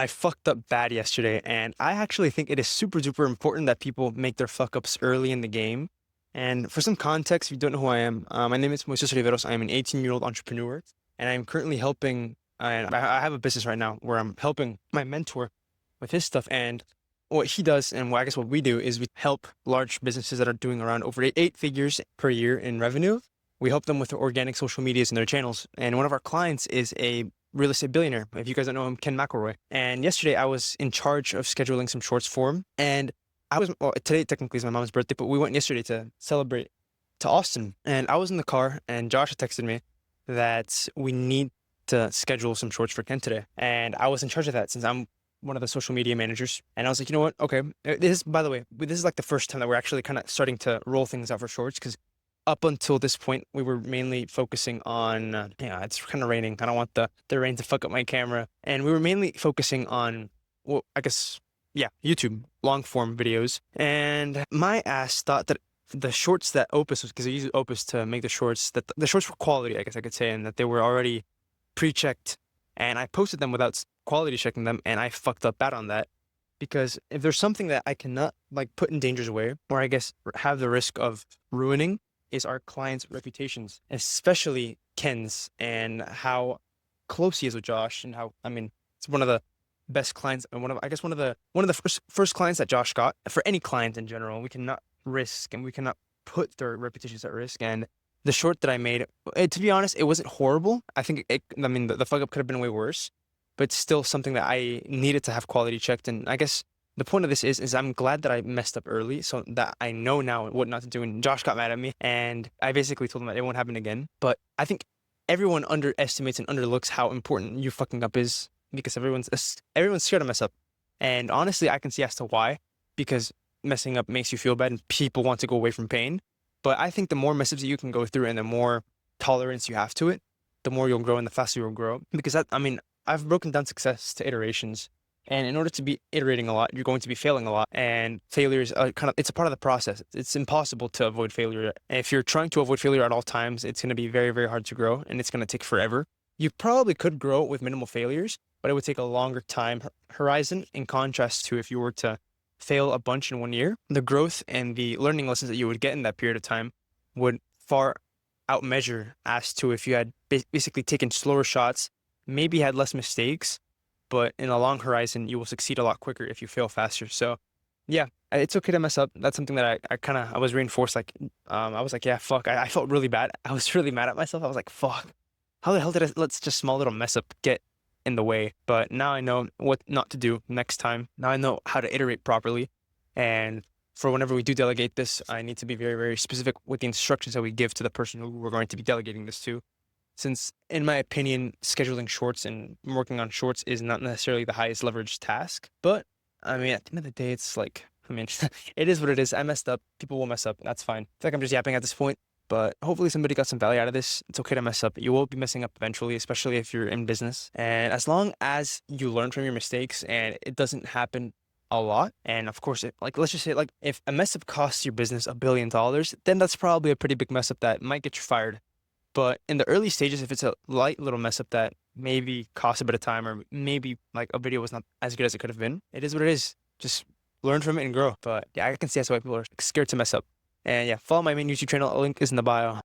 I fucked up bad yesterday, and I actually think it is super duper important that people make their fuck ups early in the game. And for some context, if you don't know who I am, my name is Moises Riveros. I am an 18-year-old entrepreneur, and I'm currently helping. And I have a business right now where I'm helping my mentor with his stuff. And what he does, and what I guess what we do, is we help large businesses that are doing around over eight figures per year in revenue. We help them with their organic social medias and their channels. And one of our clients is a real estate billionaire. If you guys don't know him, Ken McElroy. And yesterday I was in charge of scheduling some shorts for him. And well, today technically is my mom's birthday, but we went yesterday to celebrate to Austin. And I was in the car, and Josh had texted me that we need to schedule some shorts for Ken today. And I was in charge of that since I'm one of the social media managers. And I was like, you know what? Okay. This, by the way, this is like the first time that we're actually kind of starting to roll things out for shorts because up until this point, we were mainly focusing on, yeah, it's kind of raining. I don't want the rain to fuck up my camera. And we were mainly focusing on, well, I guess, yeah, YouTube, long form videos. And my ass thought that the shorts that Opus was, because I used Opus to make the shorts, that the shorts were quality, I guess I could say, and that they were already pre-checked. And I posted them without quality checking them, and I fucked up bad on that. Because if there's something that I cannot like put in danger's way, or I guess have the risk of ruining, is our clients' reputations, especially Ken's, and how close he is with Josh, and how, I mean, it's one of the best clients, and one of, I guess, one of the first clients that Josh got. For any client in general, we cannot risk, and we cannot put their reputations at risk. And the short that I made, to be honest, it wasn't horrible. I think I mean, the fuck up could have been way worse, but it's still something that I needed to have quality checked. And I guess the point of this is I'm glad that I messed up early so that I know now what not to do. And Josh got mad at me, and I basically told him that it won't happen again. But I think everyone underestimates and underlooks how important you fucking up is, because everyone's scared to mess up. And honestly, I can see as to why, because messing up makes you feel bad and people want to go away from pain. But I think the more mess ups that you can go through and the more tolerance you have to it, the more you'll grow and the faster you'll grow. Because I mean, I've broken down success to iterations. And in order to be iterating a lot, you're going to be failing a lot. And failures are it's a part of the process. It's impossible to avoid failure. And if you're trying to avoid failure at all times, it's going to be very, very hard to grow, and it's going to take forever. You probably could grow with minimal failures, but it would take a longer time horizon, in contrast to if you were to fail a bunch in 1 year. The growth and the learning lessons that you would get in that period of time would far outmeasure as to if you had basically taken slower shots, maybe had less mistakes, but in a long horizon, you will succeed a lot quicker if you fail faster. So yeah, it's okay to mess up. That's something that I was reinforced. Like, I was like, yeah, fuck. I felt really bad. I was really mad at myself. I was like, fuck, how the hell did I let just small little mess up get in the way? But now I know what not to do next time. Now I know how to iterate properly. And for whenever we do delegate this, I need to be very, very specific with the instructions that we give to the person who we're going to be delegating this to. Since, in my opinion, scheduling shorts and working on shorts is not necessarily the highest leverage task. But I mean, at the end of the day, it's like, I mean, it is what it is. I messed up. People will mess up. That's fine. I feel like I'm just yapping at this point, but hopefully somebody got some value out of this. It's okay to mess up. You will be messing up eventually, especially if you're in business. And as long as you learn from your mistakes and it doesn't happen a lot, and of course, like, let's just say, like, if a mess up costs your business $1 billion, then that's probably a pretty big mess up that might get you fired. But in the early stages, if it's a light little mess up that maybe costs a bit of time, or maybe like a video was not as good as it could have been, it is what it is. Just learn from it and grow. But yeah, I can see that's why people are scared to mess up. And yeah, follow my main YouTube channel. A link is in the bio.